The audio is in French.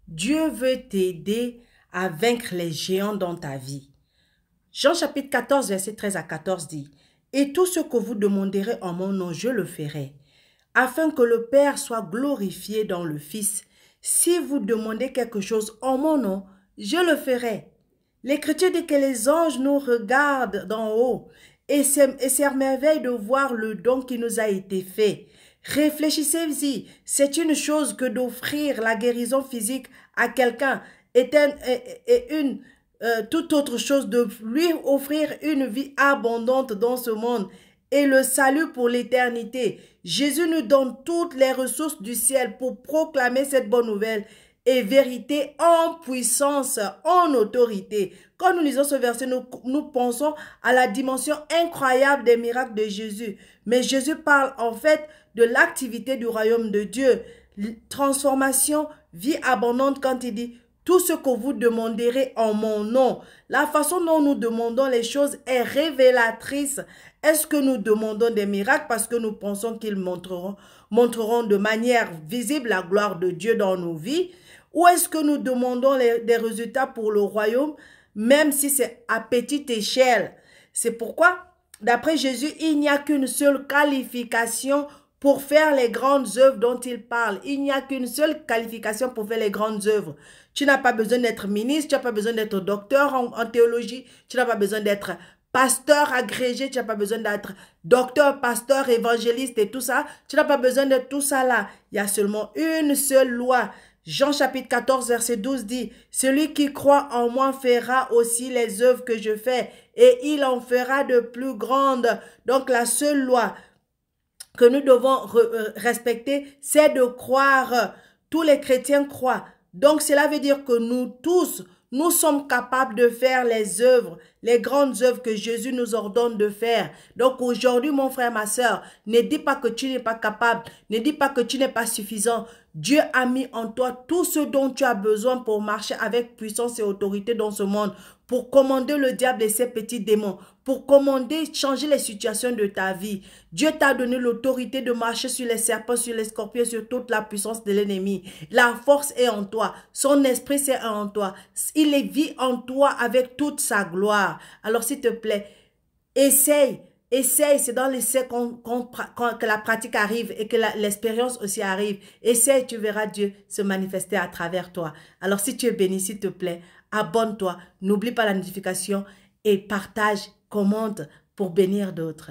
Dieu veut t'aider à vaincre les géants dans ta vie. Jean chapitre 14, verset 13 à 14 dit, « Et tout ce que vous demanderez en mon nom, je le ferai, afin que le Père soit glorifié dans le Fils. Si vous demandez quelque chose en mon nom, je le ferai. » L'Écriture dit que les anges nous regardent d'en haut et s'émerveillent de voir le don qui nous a été fait. Réfléchissez-y, c'est une chose que d'offrir la guérison physique à quelqu'un est une toute autre chose de lui offrir une vie abondante dans ce monde et le salut pour l'éternité. Jésus nous donne toutes les ressources du ciel pour proclamer cette bonne nouvelle et vérité en puissance, en autorité. Quand nous lisons ce verset, nous pensons à la dimension incroyable des miracles de Jésus. Mais Jésus parle en fait de l'activité du royaume de Dieu. Transformation, vie abondante quand il dit « Tout ce que vous demanderez en mon nom ». La façon dont nous demandons les choses est révélatrice. Est-ce que nous demandons des miracles parce que nous pensons qu'ils montreront de manière visible la gloire de Dieu dans nos vies? Ou est-ce que nous demandons des résultats pour le royaume, même si c'est à petite échelle? C'est pourquoi, d'après Jésus, il n'y a qu'une seule qualification pour faire les grandes œuvres dont il parle. Il n'y a qu'une seule qualification pour faire les grandes œuvres. Tu n'as pas besoin d'être ministre, tu n'as pas besoin d'être docteur en théologie, tu n'as pas besoin d'être pasteur agrégé, tu n'as pas besoin d'être docteur, pasteur, évangéliste et tout ça. Tu n'as pas besoin de tout ça là. Il y a seulement une seule loi. Jean chapitre 14 verset 12 dit, « Celui qui croit en moi fera aussi les œuvres que je fais et il en fera de plus grandes. » Donc la seule loi que nous devons respecter, c'est de croire. Tous les chrétiens croient. Donc cela veut dire que nous tous, nous sommes capables de faire les œuvres, les grandes œuvres que Jésus nous ordonne de faire. Donc aujourd'hui, mon frère, ma soeur, ne dis pas que tu n'es pas capable, ne dis pas que tu n'es pas suffisant. Dieu a mis en toi tout ce dont tu as besoin pour marcher avec puissance et autorité dans ce monde, pour commander le diable et ses petits démons, pour commander, changer les situations de ta vie. Dieu t'a donné l'autorité de marcher sur les serpents, sur les scorpions, sur toute la puissance de l'ennemi. La force est en toi. Son esprit c'est en toi. Il vit en toi avec toute sa gloire. Alors s'il te plaît, essaye. Essaye, c'est dans l'essai que la pratique arrive et que l'expérience aussi arrive. Essaye, tu verras Dieu se manifester à travers toi. Alors si tu es béni, s'il te plaît, abonne-toi. N'oublie pas la notification et partage, commente pour bénir d'autres.